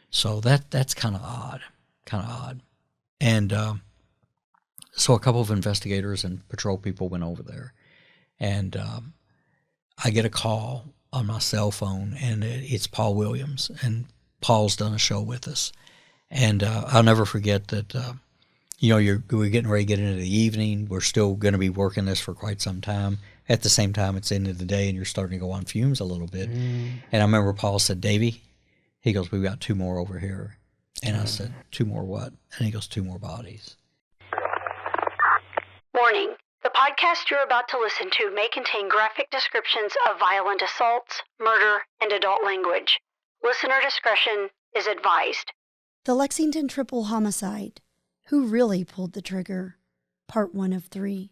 So that's kind of odd. And so a couple of investigators and patrol people went over there, and I get a call on my cell phone, and it's Paul Williams, and Paul's done a show with us. And I'll never forget that, we're getting ready to get into the evening. We're still going to be working this for quite some time. At the same time, it's the end of the day, and you're starting to go on fumes a little bit. And I remember Paul said, Davey, he goes, we've got 2 more over here. And I said, 2 more what? And he goes, 2 more bodies. Warning. The podcast you're about to listen to may contain graphic descriptions of violent assaults, murder, and adult language. Listener discretion is advised. The Lexington triple homicide. Who really pulled the trigger? Part 1 of 3.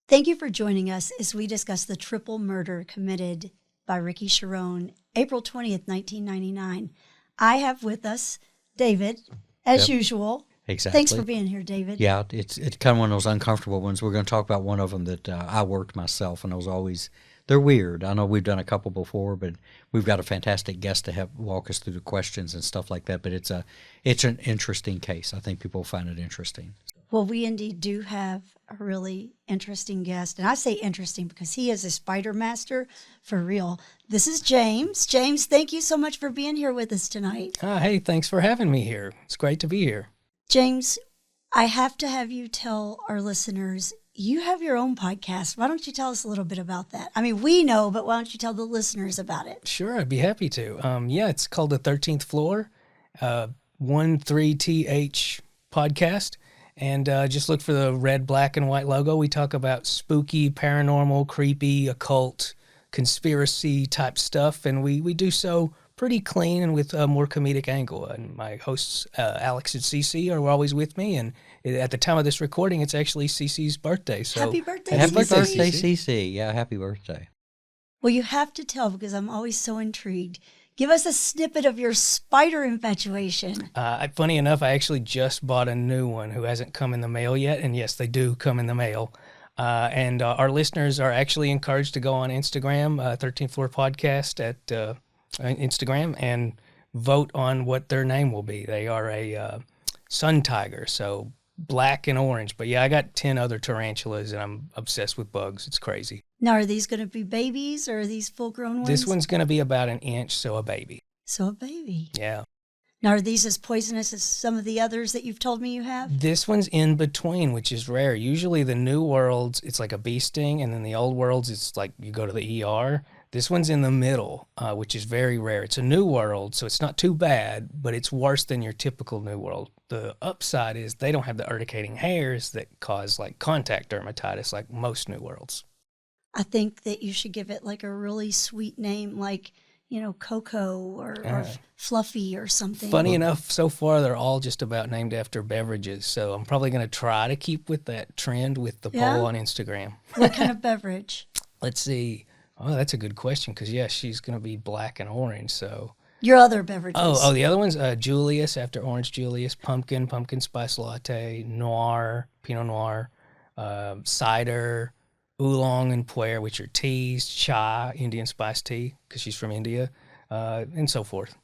Thank you for joining us as we discuss the triple murder committed by Ricky Sherroan, April 20th, 1999. I have with us David, as usual. Exactly. Thanks for being here, David. Yeah, it's kind of one of those uncomfortable ones. We're going to talk about one of them that I worked myself, and they're weird. I know we've done a couple before, but we've got a fantastic guest to help walk us through the questions and stuff like that. But it's an interesting case. I think people find it interesting. Well, we indeed do have a really interesting guest. And I say interesting because he is a spider master for real. This is James. James, thank you so much for being here with us tonight. Hey, thanks for having me here. It's great to be here. James, I have to have you tell our listeners, you have your own podcast. Why don't you tell us a little bit about that? I mean, we know, but why don't you tell the listeners about it? Sure, I'd be happy to. It's called The 13th Floor, 13th podcast. And just look for the red, black, and white logo. We talk about spooky, paranormal, creepy, occult, conspiracy type stuff. And we do so pretty clean and with a more comedic angle. And my hosts, Alex and Cece, are always with me. And at the time of this recording, it's actually Cece's birthday. So happy birthday, happy Cece. birthday, Cece. Yeah, happy birthday. Well, you have to tell because I'm always so intrigued. Give us a snippet of your spider infatuation. Funny enough, I actually just bought a new one who hasn't come in the mail yet. And yes, they do come in the mail. And our listeners are actually encouraged to go on Instagram, 13th Floor Podcast at Instagram, and vote on what their name will be. They are a sun tiger, so black and orange. But yeah, I got 10 other tarantulas, and I'm obsessed with bugs. It's crazy. Now, are these going to be babies or are these full-grown ones? This one's going to be about an inch, so a baby. So a baby. Yeah. Now, are these as poisonous as some of the others that you've told me you have? This one's in between, which is rare. Usually the new worlds, it's like a bee sting, and then the old worlds, it's like you go to the ER. This one's in the middle, which is very rare. It's a new world, so it's not too bad, but it's worse than your typical new world. The upside is they don't have the urticating hairs that cause like contact dermatitis like most new worlds. I think that you should give it like a really sweet name, like, Coco or Fluffy or something. Funny enough, so far they're all just about named after beverages, so I'm probably going to try to keep with that trend with the poll on Instagram. What kind of beverage? Let's see. Oh, that's a good question because, she's going to be black and orange, so... Your other beverages. Oh, the other one's Julius, after Orange Julius, pumpkin spice latte, noir, Pinot Noir, cider, oolong and puer, which are teas, chai, Indian spice tea, because she's from India, and so forth.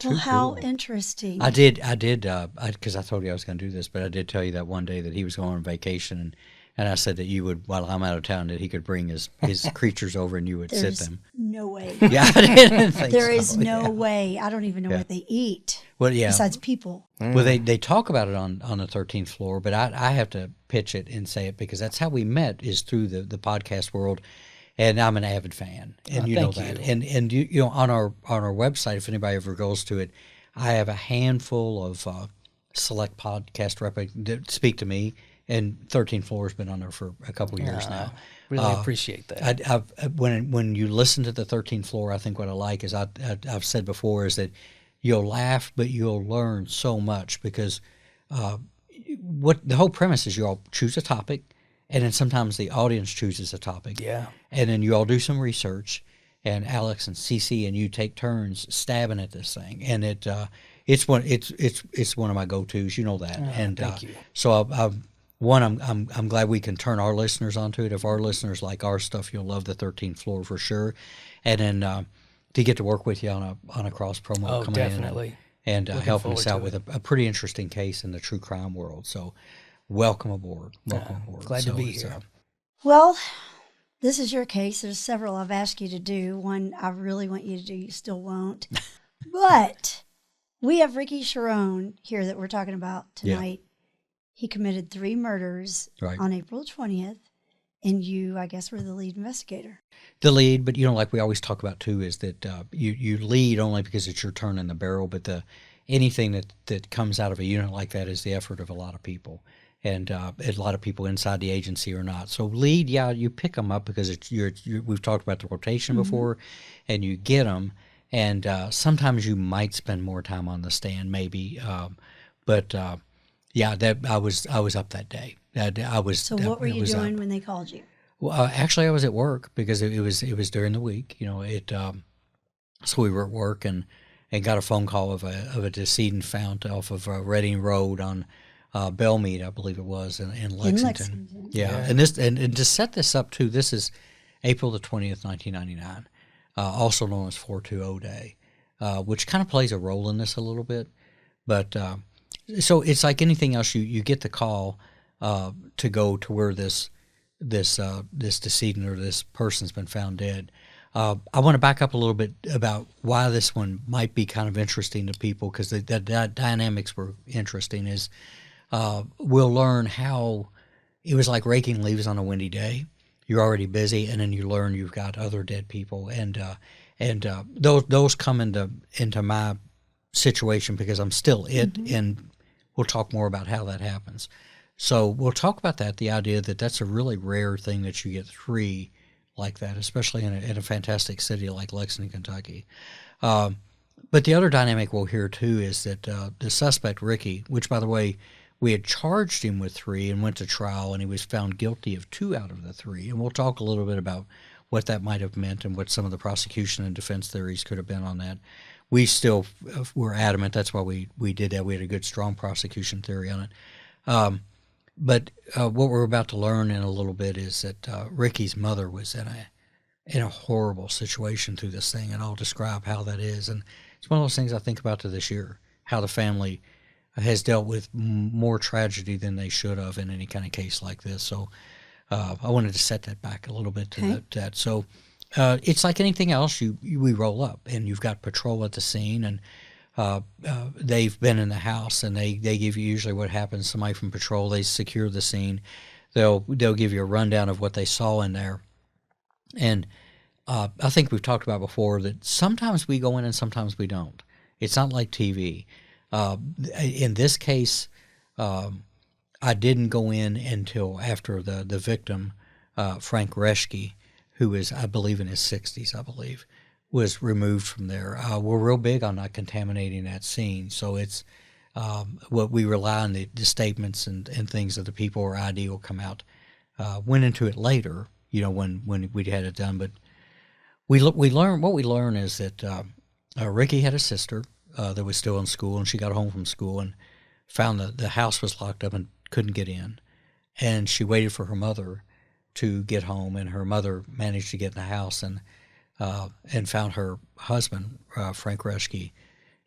Well, how interesting. I did, because I told you I was going to do this, but I did tell you that one day that he was going on vacation, and I said that you would, while I'm out of town, that he could bring his creatures over and you would sit them. No way. Yeah, I didn't think There is no way. I don't even know what they eat. Well, yeah. Besides people. Well, they talk about it on the 13th Floor, but I have to pitch it and say it because that's how we met, is through the podcast world. And I'm an avid fan, and you know that. And you on our website, if anybody ever goes to it, I have a handful of select podcast reps that speak to me. And 13th Floor has been on there for a couple of years now. Really appreciate that. When you listen to the 13th Floor, I think what I like is I've said before is that you'll laugh, but you'll learn so much because what the whole premise is you all choose a topic and then sometimes the audience chooses a topic. Yeah. And then you all do some research, and Alex and Cece and you take turns stabbing at this thing, and it's one of my go-tos. You know that. And thank you. So I'm glad we can turn our listeners onto it. If our listeners like our stuff, you'll love the 13th Floor for sure. And then to get to work with you on a cross promo coming definitely. in and helping us out forward with a pretty interesting case in the true crime world. So welcome aboard. Welcome aboard. Glad to be here. Well, this is your case. There's several I've asked you to do. One I really want you to do, you still won't. But we have Ricky Sherroan here that we're talking about tonight. Yeah. He committed 3 murders on April 20th, and you, I guess, were the lead investigator. The lead, but like we always talk about too, is that you lead only because it's your turn in the barrel, but anything that comes out of a unit like that is the effort of a lot of people. And a lot of people inside the agency or not. So lead, you pick them up because we've talked about the rotation before, and you get them. And sometimes you might spend more time on the stand, maybe. But I was up that day. So what were you doing when they called you? Well, actually, I was at work because it was during the week. So we were at work and got a phone call of a decedent found off of Reading Road on Bellmead, I believe it was, in Lexington. Yeah. And to set this up too, this is April the 20th, 1999, also known as 420 Day, which kind of plays a role in this a little bit. But so it's like anything else. You get the call to go to where this decedent or this person's been found dead. I want to back up a little bit about why this one might be kind of interesting to people, because the dynamics were interesting. Is we'll learn how it was like raking leaves on a windy day. You're already busy, and then you learn you've got other dead people, and those come into my situation because I'm still it, and we'll talk more about how that happens. So we'll talk about that, the idea that that's a really rare thing that you get 3 like that, especially in a fantastic city like Lexington, Kentucky. But the other dynamic we'll hear too is that the suspect, Ricky, which by the way, we had charged him with 3 and went to trial, and he was found guilty of 2 out of the 3. And we'll talk a little bit about what that might have meant and what some of the prosecution and defense theories could have been on that. We still were adamant. That's why we did that. We had a good, strong prosecution theory on it. But what we're about to learn in a little bit is that Ricky's mother was in a horrible situation through this thing, and I'll describe how that is. And it's one of those things I think about to this year, how the family has dealt with more tragedy than they should have in any kind of case like this. So I wanted to set that back a little bit to that. So it's like anything else. We roll up, and you've got patrol at the scene, and they've been in the house, and they give you usually what happens. Somebody from patrol, they secure the scene. They'll give you a rundown of what they saw in there. And I think we've talked about before that sometimes we go in and sometimes we don't. It's not like TV. In this case, I didn't go in until after the victim, Frank Reschke, who is, I believe, in his 60s, was removed from there. We're real big on not contaminating that scene, so it's what we rely on the statements and things of the people or ID will come out. Went into it later, when we had it done, but we learn is that Ricky had a sister that was still in school, and she got home from school and found that the house was locked up and couldn't get in, and she waited for her mother to get home, and her mother managed to get in the house and found her husband, Frank Reschke,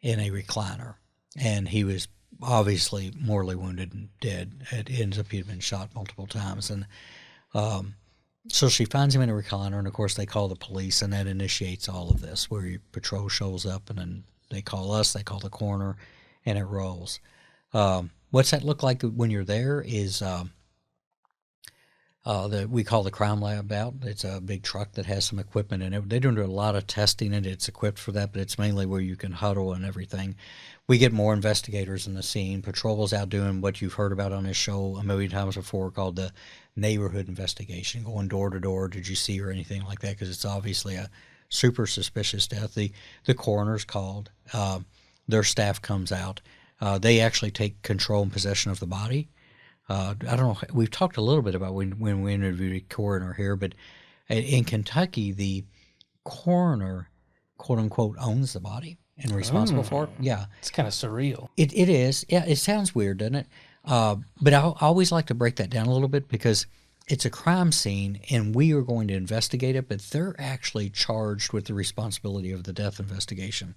in a recliner, and he was obviously mortally wounded and dead. It ends up he'd been shot multiple times, and so she finds him in a recliner, and of course they call the police, and that initiates all of this, where your patrol shows up, and then they call us, they call the coroner, and it rolls. What's that look like when you're there is we call the crime lab out. It's a big truck that has some equipment in it. They don't do a lot of testing in it. It's equipped for that, but it's mainly where you can huddle and everything. We get more investigators in the scene. Patrol's out doing what you've heard about on this show a million times before, called the neighborhood investigation, going door to door. Did you see or anything like that? Because it's obviously a super suspicious death. The coroner's called. Their staff comes out. They actually take control and possession of the body. I don't know. We've talked a little bit about when we interviewed a coroner here, but in Kentucky, the coroner, quote unquote, owns the body and responsible for it. Yeah, It's kind of surreal. it is. Yeah, it sounds weird, doesn't it? But I always like to break that down a little bit because it's a crime scene and we are going to investigate it, but they're actually charged with the responsibility of the death investigation.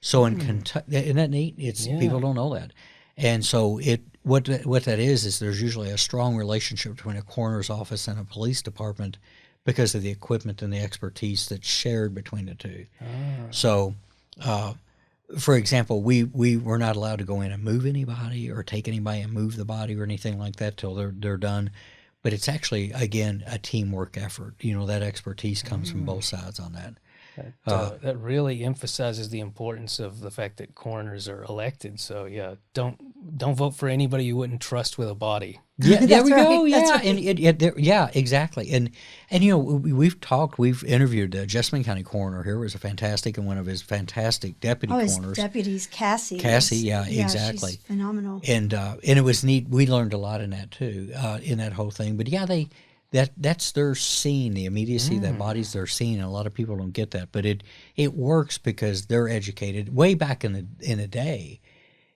So in Kentucky, isn't that neat? People don't know that, and so what that is there's usually a strong relationship between a coroner's office and a police department because of the equipment and the expertise that's shared between the two. So, for example, we were not allowed to go in and move anybody or take anybody and move the body or anything like that till they're done. But it's actually, again, a teamwork effort. That expertise comes from both sides on that. That really emphasizes the importance of the fact that coroners are elected. So yeah, don't vote for anybody you wouldn't trust with a body. Yeah, there we go. right. Yeah, That's right. and yeah, exactly. And we've interviewed Jessamine County coroner here was a fantastic and one of his fantastic deputy his coroners. deputies, Cassie. Yeah, exactly. She's phenomenal. And it was neat. We learned a lot in that too, in that whole thing. But yeah, that's their scene, the immediacy of that body's their scene, and a lot of people don't get that. But it works because they're educated. Way back in the day,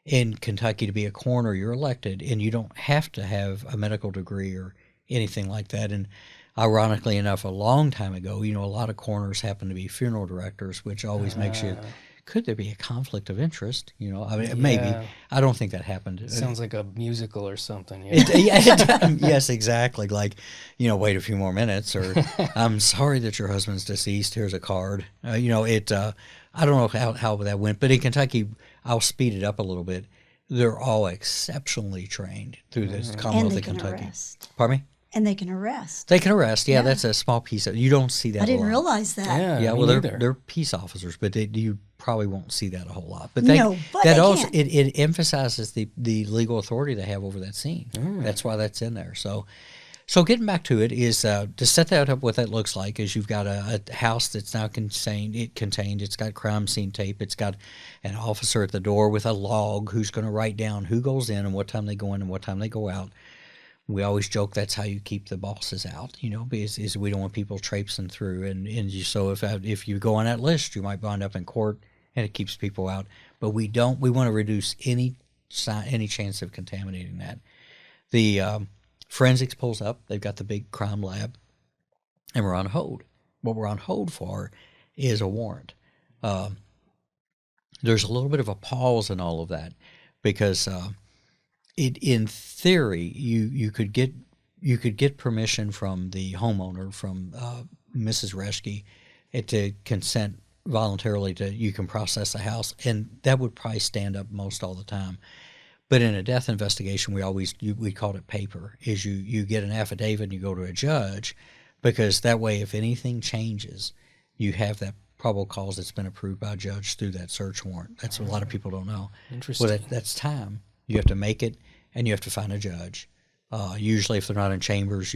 in Kentucky, to be a coroner, you're elected, and you don't have to have a medical degree or anything like that. And ironically enough, a long time ago, a lot of coroners happen to be funeral directors, which always makes you. Could there be a conflict of interest? Maybe. I don't think that happened. It sounds like a musical or something. Yes, exactly. Like, wait a few more minutes, or I'm sorry that your husband's deceased. Here's a card. I don't know how that went, but in Kentucky, I'll speed it up a little bit. They're all exceptionally trained through this Commonwealth of Kentucky. Arrest. Pardon me? And they can arrest. They can arrest. Yeah, that's a small piece of. You don't see that. I didn't a lot. realize that. Yeah, me well, neither. they're peace officers, but you probably won't see that a whole lot. But But that they also can. it emphasizes the legal authority they have over that scene. That's why that's in there. So getting back to it is to set that up. What that looks like is you've got a house that's now contained. It's got crime scene tape. It's got an officer at the door with a log who's going to write down who goes in and what time they go in and what time they go out. We always joke that's how you keep the bosses out, because we don't want people traipsing through. So if you go on that list, you might wind up in court, and it keeps people out. But we don't. We want to reduce any chance of contaminating that. The forensics pulls up. They've got the big crime lab, and we're on hold. What we're on hold for is a warrant. There's a little bit of a pause in all of that because. In theory, you could get permission from the homeowner, from Mrs. Reschke, to consent voluntarily you can process the house, and that would probably stand up most all the time. But in a death investigation, we called it paper. Is you get an affidavit and you go to a judge, because that way, if anything changes, you have that probable cause that's been approved by a judge through that search warrant. That's what a lot of people don't know. Interesting. Well, that's time. You have to make it, and you have to find a judge. Usually, if they're not in chambers,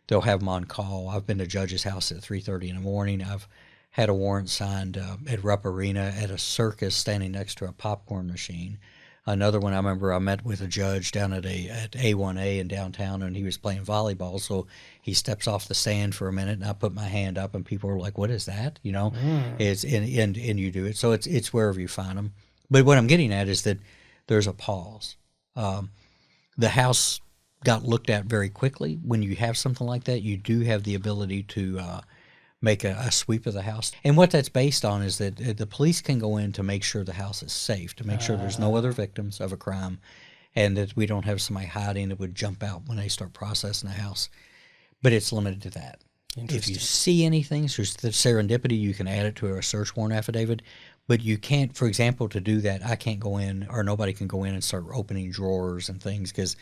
they'll have them on call. I've been to judge's house at 3:30 in the morning. I've had a warrant signed at Rupp Arena at a circus standing next to a popcorn machine. Another one, I remember I met with a judge down at A1A in downtown, and he was playing volleyball. So he steps off the stand for a minute, and I put my hand up, and people are like, "What is that?" It's and you do it. So it's wherever you find them. But what I'm getting at is that there's a pause. The house got looked at very quickly. When you have something like that, you do have the ability to make a sweep of the house. And what that's based on is that the police can go in to make sure the house is safe, to make sure there's no other victims of a crime, and that we don't have somebody hiding that would jump out when they start processing the house. But it's limited to that. If you see anything, so the serendipity, you can add it to a search warrant affidavit. But you can't, for example, to do that, I can't go in, or nobody can go in and start opening drawers and things, because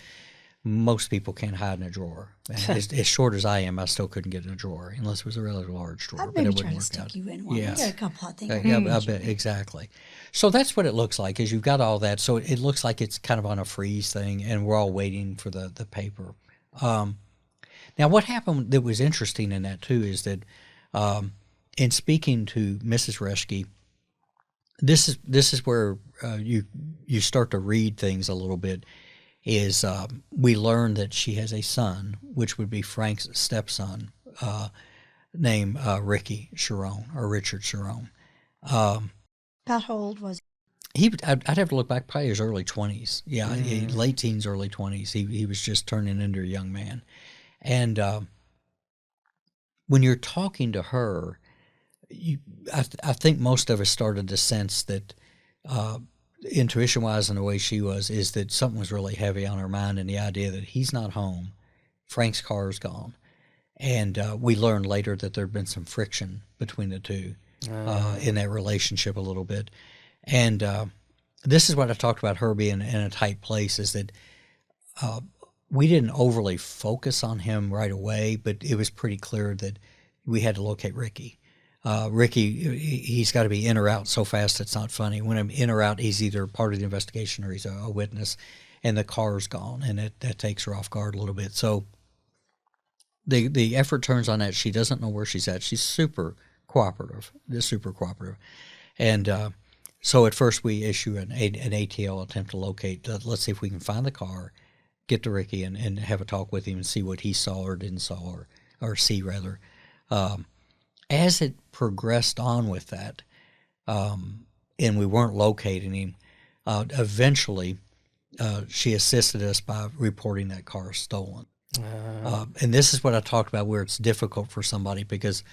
most people can't hide in a drawer. And as short as I am, I still couldn't get in a drawer unless it was a really large drawer. I'd maybe try to stick you in one. Yeah. We got a couple of things. I bet, exactly. So that's what it looks like, is you've got all that. So it looks like it's kind of on a freeze thing, and we're all waiting for the paper. Now, what happened that was interesting in that, too, is that in speaking to Mrs. Reschke, this is where you start to read things a little bit. is we learned that she has a son, which would be Frank's stepson, named Ricky Sherroan, or Richard Sherroan. About how old was I'd have to look back, probably his early 20s. Yeah, late teens, early 20s. He was just turning into a young man. And when you're talking to her, I think most of us started to sense that, intuition-wise and the way she was, is that something was really heavy on her mind, and the idea that he's not home, Frank's car is gone. And we learned later that there had been some friction between the two in that relationship a little bit. And this is what I talked about her being in a tight place, is that we didn't overly focus on him right away, but it was pretty clear that we had to locate Ricky. Ricky, he's got to be in or out so fast it's not funny. When I'm in or out, he's either part of the investigation or he's a witness, and the car's gone, and that takes her off guard a little bit. So the effort turns on that. She doesn't know where she's at. She's super cooperative, and so at first we issue an ATL, attempt to locate. Let's see if we can find the car, get to Ricky, and have a talk with him and see what he saw or didn't saw or see rather. As it progressed on with that, and we weren't locating him, eventually she assisted us by reporting that car stolen. And this is what I talked about, where it's difficult for somebody, because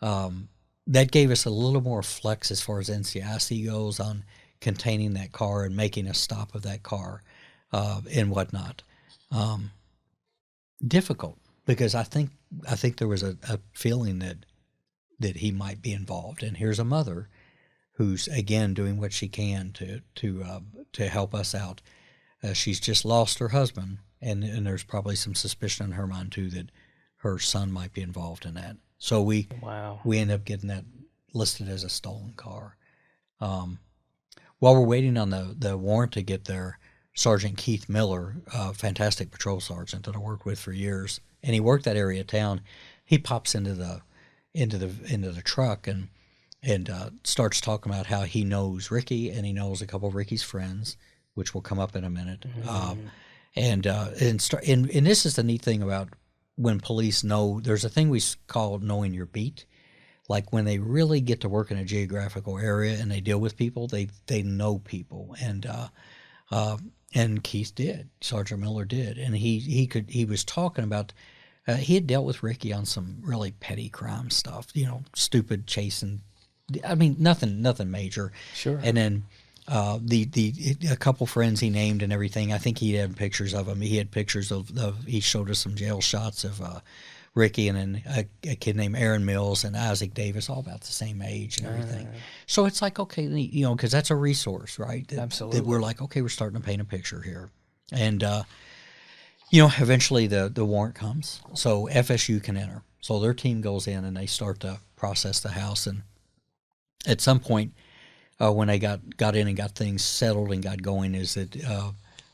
that gave us a little more flex as far as NCIC goes on containing that car and making a stop of that car and whatnot. Difficult, because I think there was a feeling that he might be involved, and here's a mother who's again doing what she can to help us out. She's just lost her husband, and there's probably some suspicion in her mind too that her son might be involved in that. So we end up getting that listed as a stolen car. While we're waiting on the warrant to get there, Sergeant Keith Miller, a fantastic patrol sergeant that I worked with for years, and he worked that area of town, he pops into the truck and starts talking about how he knows Ricky, and he knows a couple of Ricky's friends, which will come up in a minute. And this is the neat thing about when police know. There's a thing we call knowing your beat. Like when they really get to work in a geographical area and they deal with people, they know people. And Keith did, Sergeant Miller did, and he was talking about. He had dealt with Ricky on some really petty crime stuff, stupid chasing. I mean, nothing major. Sure. And then a couple friends he named and everything. I think he had pictures of them. He had pictures of he showed us some jail shots of Ricky, and then a kid named Aaron Mills and Isaac Davis, all about the same age and everything. So it's like, okay, because that's a resource, right? Absolutely. That we're like, okay, we're starting to paint a picture here, and. Eventually the warrant comes, so FSU can enter. So their team goes in and they start to process the house. And at some point, when they got in and got things settled and got going, is that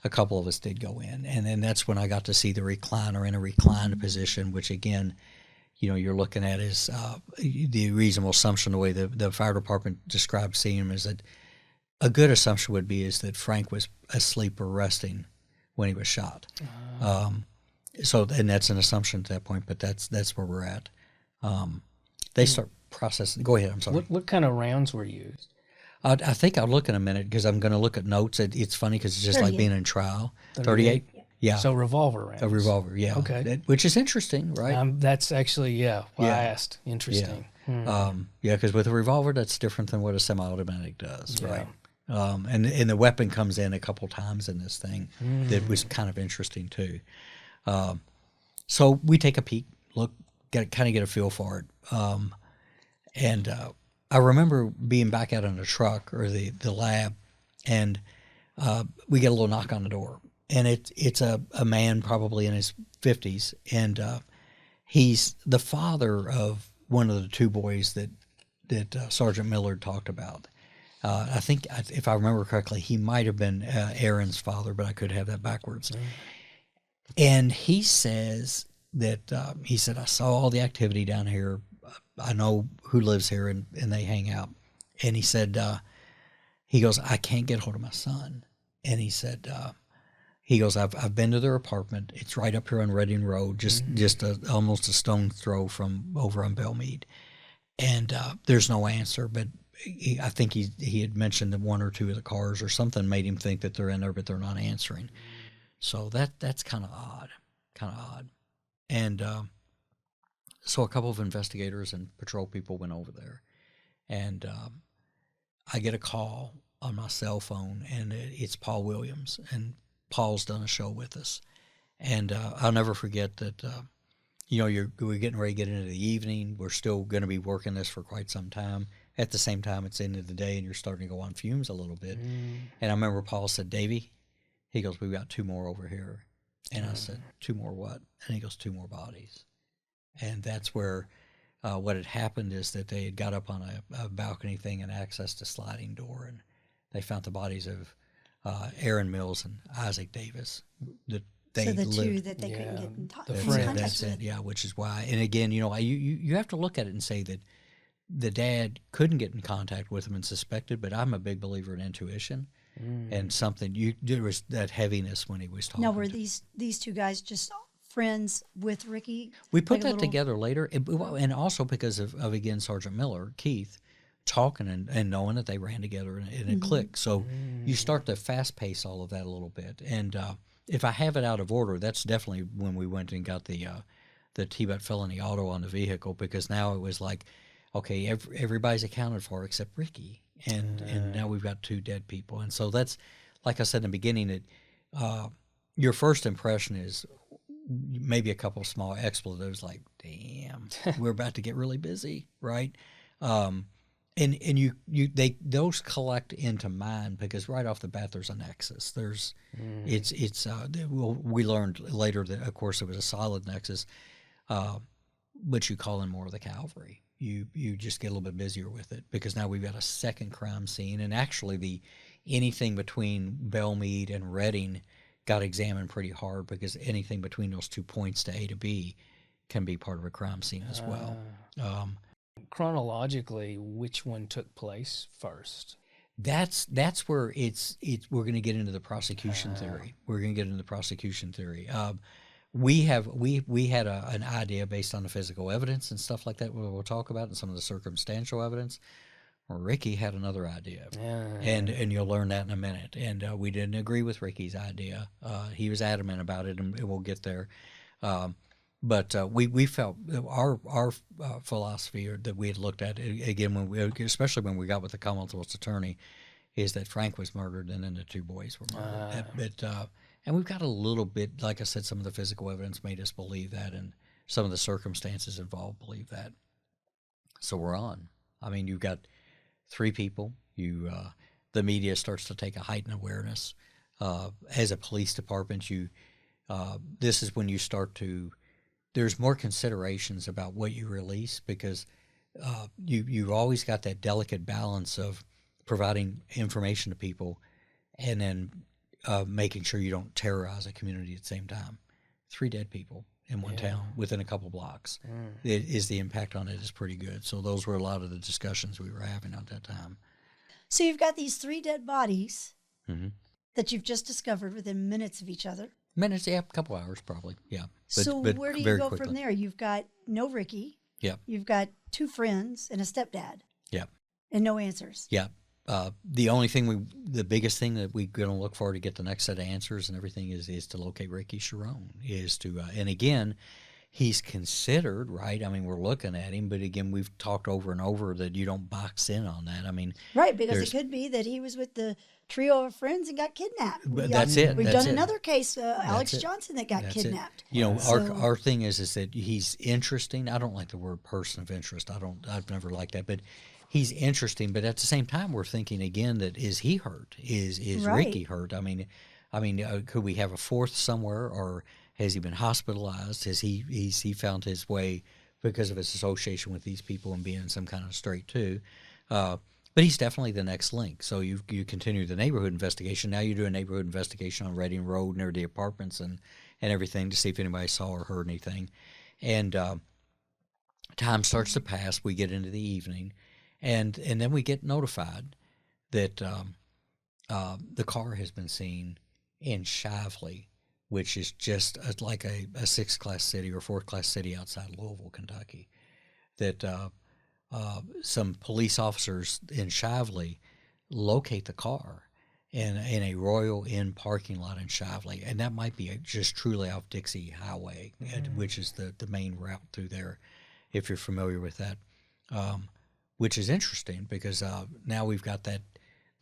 a couple of us did go in, and then that's when I got to see the recliner in a reclined position, which again, you're looking at is the reasonable assumption. The way the fire department described seeing him is that a good assumption would be is that Frank was asleep or resting when he was shot. And that's an assumption at that point, but that's where we're at. They start processing. Go ahead. I'm sorry. What kind of rounds were used? I think I'll look in a minute because I'm going to look at notes. It's funny because it's just 38. Like being in trial. 38? Yeah. So revolver rounds. A revolver, yeah. Okay. Which is interesting, right? That's actually, why I asked. Interesting. Yeah, because with a revolver, that's different than what a semi-automatic does, right? And the weapon comes in a couple times in this thing. That was kind of interesting too. So we take a peek, look, get a feel for it. And I remember being back out in the truck or the lab, and we get a little knock on the door, and it's a man probably in his 50s, and he's the father of one of the two boys that Sergeant Miller talked about. I think, if I remember correctly, he might have been Aaron's father, but I could have that backwards. And he says that, I saw all the activity down here. I know who lives here, and they hang out. And he said, he goes, I can't get hold of my son. And he said, he goes, I've been to their apartment. It's right up here on Reading Road, just almost a stone's throw from over on Belmead. And there's no answer, but I think he had mentioned that one or two of the cars or something made him think that they're in there, but they're not answering. So that's kind of odd. And so a couple of investigators and patrol people went over there, and I get a call on my cell phone, and it's Paul Williams, and Paul's done a show with us. And I'll never forget that, we're getting ready to get into the evening. We're still going to be working this for quite some time. At the same time, it's the end of the day, and you're starting to go on fumes a little bit. And I remember Paul said, Davey, he goes, we've got 2 more over here. And I said, 2 more what? And he goes, 2 more bodies. And that's where what had happened is that they had got up on a balcony thing and accessed a sliding door, and they found the bodies of Aaron Mills and Isaac Davis. So the two that they couldn't get in contact that's with. it, yeah, which is why. And again, you have to look at it and say that the dad couldn't get in contact with him and suspected, but I'm a big believer in intuition. And something, there was that heaviness when he was talking. Now, were these 2 guys just friends with Ricky? We put that together later, and also because of again, Sergeant Miller, Keith, talking and knowing that they ran together in a clique. So you start to fast pace all of that a little bit. And if I have it out of order, that's definitely when we went and got the T-Butt felony auto on the vehicle, because now it was like, okay, everybody's accounted for except Ricky. And now we've got 2 dead people. And so that's, like I said in the beginning, that your first impression is maybe a couple of small expletives like, damn, we're about to get really busy, right? And those collect into mind, because right off the bat there's a nexus. We learned later that, of course, it was a solid nexus, but you call in more of the cavalry. You just get a little bit busier with it, because now we've got a second crime scene, and actually anything between Belmead and Reading got examined pretty hard, because anything between those 2 points to A to B can be part of a crime scene as well. Chronologically, which one took place first? That's where we're going to get into the prosecution theory. We're going to get into the prosecution theory. We had an idea based on the physical evidence and stuff like that we'll talk about, and some of the circumstantial evidence. Ricky had another idea, and you'll learn that in a minute. And we didn't agree with Ricky's idea. He was adamant about it, and we'll get there. But we felt our philosophy that we had looked at again, especially when we got with the Commonwealth's attorney, is that Frank was murdered and then the 2 boys were murdered. And we've got a little bit, like I said, some of the physical evidence made us believe that, and some of the circumstances involved believe that. So we're on. I mean, you've got 3 people. The media starts to take a heightened awareness. As a police department, this is when you start to. There's more considerations about what you release, because you've always got that delicate balance of providing information to people, and then making sure you don't terrorize a community at the same time. 3 dead people in one town within a couple blocks. The impact on it is pretty good. So those were a lot of the discussions we were having at that time. So you've got these 3 dead bodies that you've just discovered within minutes of each other. Minutes, yeah, a couple hours probably, yeah. But where do you go from there? You've got no Ricky. Yeah. You've got 2 friends and a stepdad. Yeah. And no answers. Yeah. The biggest thing that we're going to look for to get the next set of answers and everything is to locate Ricky Sherroan. And again, he's considered, right? I mean, we're looking at him, but again, we've talked over and over that you don't box in on that. I mean, right, because it could be that he was with the trio of friends and got kidnapped. That's it. We've done another case, Alex Johnson, that got kidnapped. Our thing is that he's interesting. I don't like the word person of interest. I've never liked that, but he's interesting. But at the same time, we're thinking again that is he hurt? Is right. Ricky hurt? I mean, could we have a 4th somewhere, or has he been hospitalized? Has he found his way because of his association with these people and being some kind of straight too? But he's definitely the next link. So you continue the neighborhood investigation. Now you do a neighborhood investigation on Reading Road near the apartments and everything to see if anybody saw or heard anything. And time starts to pass. We get into the evening, and then we get notified that the car has been seen in Shively, which is just like a 6th-class city or 4th-class city outside Louisville, Kentucky, that some police officers in Shively locate the car in a Royal Inn parking lot in Shively, and that might be just truly off Dixie Highway, which is the main route through there, if you're familiar with that, which is interesting because now we've got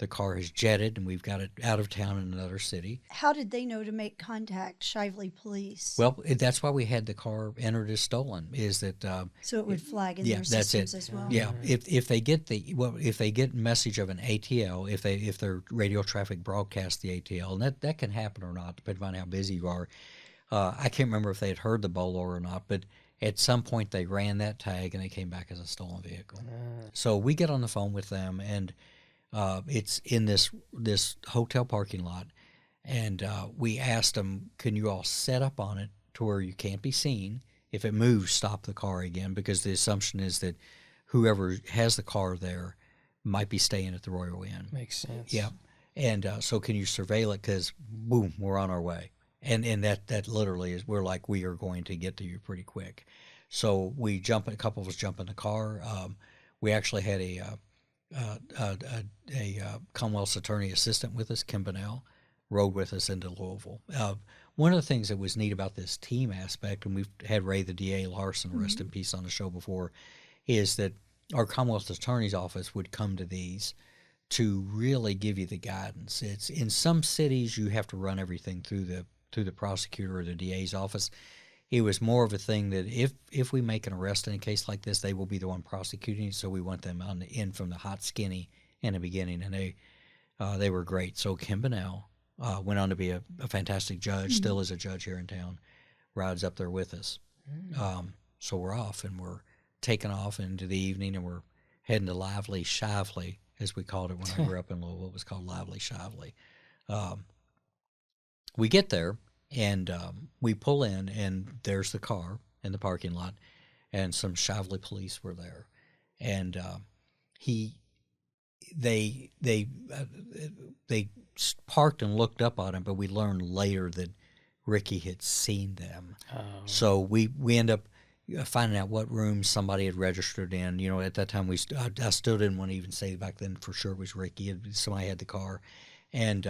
the car has jetted and we've got it out of town in another city. How did they know to make contact, Shively police? Well, that's why we had the car entered as stolen, is that so it would flag in yeah, their that's systems it. as well. Yeah, if they get if they get message of an ATL, if their radio traffic broadcasts the ATL, and that can happen or not, depending on how busy you are. I can't remember if they had heard the BOLO or not, but at some point they ran that tag and they came back as a stolen vehicle. So we get on the phone with them, and it's in this hotel parking lot, and we asked them, can you all set up on it to where you can't be seen? If it moves, stop the car again, because the assumption is that whoever has the car there might be staying at the Royal Inn. Makes sense. Yeah. And so can you surveil it, because boom, we're on our way. And that literally is, we're like, we are going to get to you pretty quick. So we a couple of us jump in the car. We actually had a Commonwealth's attorney assistant with us, Kim Bonnell, rode with us into Louisville. One of the things that was neat about this team aspect, and we've had Ray the DA Larson, rest in peace, on the show before, is that our Commonwealth Attorney's Office would come to these to really give you the guidance. It's in some cities you have to run everything through the prosecutor or the DA's office. It was more of a thing that if we make an arrest in a case like this, they will be the one prosecuting. So we want them on the end from the hot skinny in the beginning, and they were great. So Kim Bonnell went on to be a fantastic judge, still is a judge here in town, rides up there with us. So we're off, and we're taking off into the evening, and we're heading to Lively Shively, as we called it when I grew up in Louisville. It was called Lively Shively. We get there, and we pull in, and there's the car in the parking lot, and some Shively police were there, and they parked and looked up on him, but we learned later that Ricky had seen them. So we end up finding out what room somebody had registered in. You know, at that time I still didn't want to even say back then for sure it was Ricky. Somebody had the car, and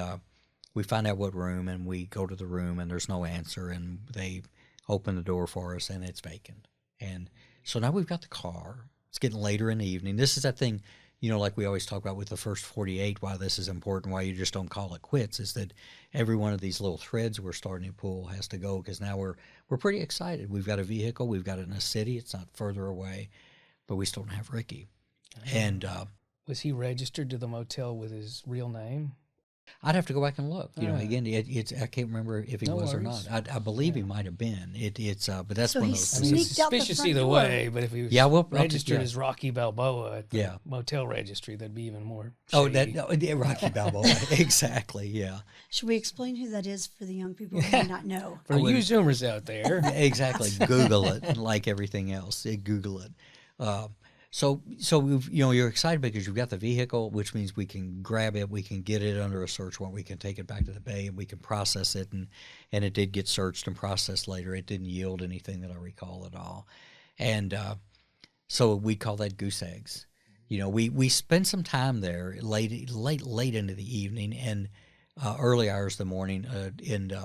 we find out what room, and we go to the room, and there's no answer, and they open the door for us, and it's vacant. And so now we've got the car. It's getting later in the evening. This is that thing, you know, like we always talk about with the first 48, why this is important, why you just don't call it quits, is that every one of these little threads we're starting to pull has to go, because now we're pretty excited. We've got a vehicle. We've got it in a city. It's not further away, but we still don't have Ricky. And was he registered to the motel with his real name? I'd have to go back and look. You know, again, it's I can't remember if he was or not. I believe he might have been. But that's So one of he those. I mean, it's sneaked out the suspicious front either door. way, but if he was registered as Rocky Balboa at the motel registry, that'd be even more shady. Rocky Balboa. Exactly, yeah. Should we explain who that is for the young people who may not know? For you Zoomers out there. Exactly. Google it, like everything else. Google it. So we've, you know, you're excited because you've got the vehicle, which means we can grab it, we can get it under a search warrant, we can take it back to the bay, and we can process it. And it did get searched and processed later. It didn't yield anything that I recall at all. And so we call that goose eggs. You know, we spend some time there late into the evening and early hours of the morning, and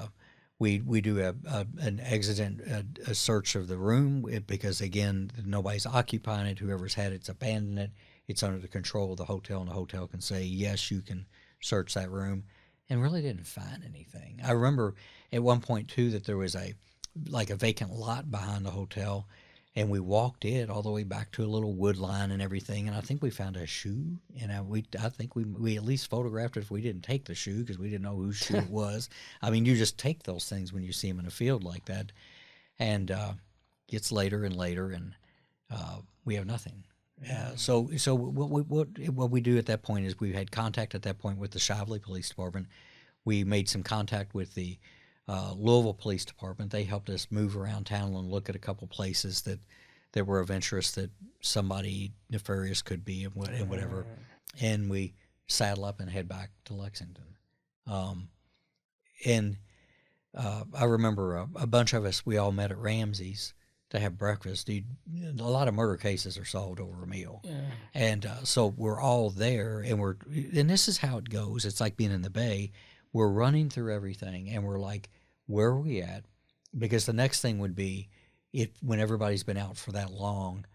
we do an exigent a search of the room, because again, nobody's occupying it. Whoever's had it's abandoned it. It's under the control of the hotel, and the hotel can say, yes, you can search that room, and really didn't find anything. I remember at one point too that there was a vacant lot behind the hotel, and we walked it all the way back to a little wood line and everything, and I think we found a shoe, and I think we at least photographed it if we didn't take the shoe, because we didn't know whose shoe it was. I mean, you just take those things when you see them in a field like that, and gets later and later, and we have nothing. So what we do at that point is we had contact at that point with the Shively Police Department. We made some contact with the Louisville Police Department. They helped us move around town and look at a couple places that were of interest, that somebody nefarious could be, and whatever. And we saddle up and head back to Lexington. And I remember a bunch of us, we all met at Ramsey's to have breakfast. Dude, a lot of murder cases are solved over a meal. Yeah. And so we're all there, and this is how it goes. It's like being in the Bay. We're running through everything, and we're like, where are we at? Because the next thing would be, when everybody's been out for that long,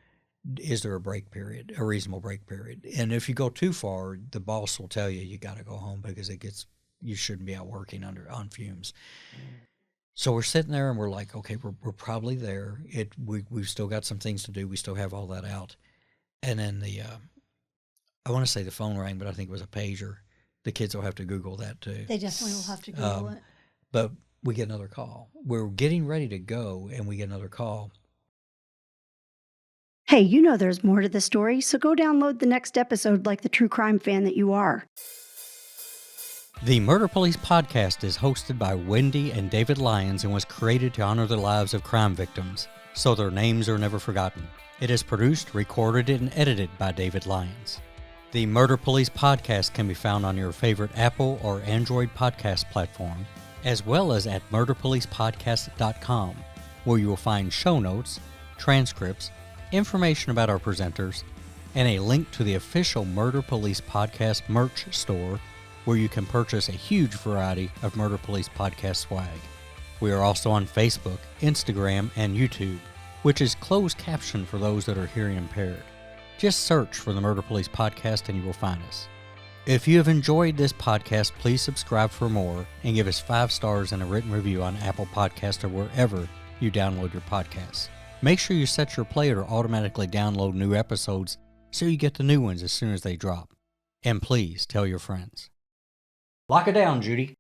is there a break period, a reasonable break period? And if you go too far, the boss will tell you got to go home because you shouldn't be out working on fumes. So we're sitting there and we're like, okay, we're probably there. We've still got some things to do. We still have all that out. And then I want to say the phone rang, but I think it was a pager. The kids will have to Google that too. They definitely will have to Google it. But we get another call. We're getting ready to go, and we get another call. Hey, you know there's more to the story, so go download the next episode like the true crime fan that you are. The Murder Police podcast is hosted by Wendy and David Lyons and was created to honor the lives of crime victims, so their names are never forgotten. It is produced, recorded, and edited by David Lyons. The Murder Police podcast can be found on your favorite Apple or Android podcast platform, as well as at murderpolicepodcast.com, where you will find show notes, transcripts, information about our presenters, and a link to the official Murder Police podcast merch store, where you can purchase a huge variety of Murder Police podcast swag. We are also on Facebook, Instagram, and YouTube, which is closed caption for those that are hearing impaired. Just search for the Murder Police podcast and you will find us. If you have enjoyed this podcast, please subscribe for more and give us 5 stars and a written review on Apple Podcasts or wherever you download your podcasts. Make sure you set your player to automatically download new episodes so you get the new ones as soon as they drop. And please tell your friends. Lock it down, Judy.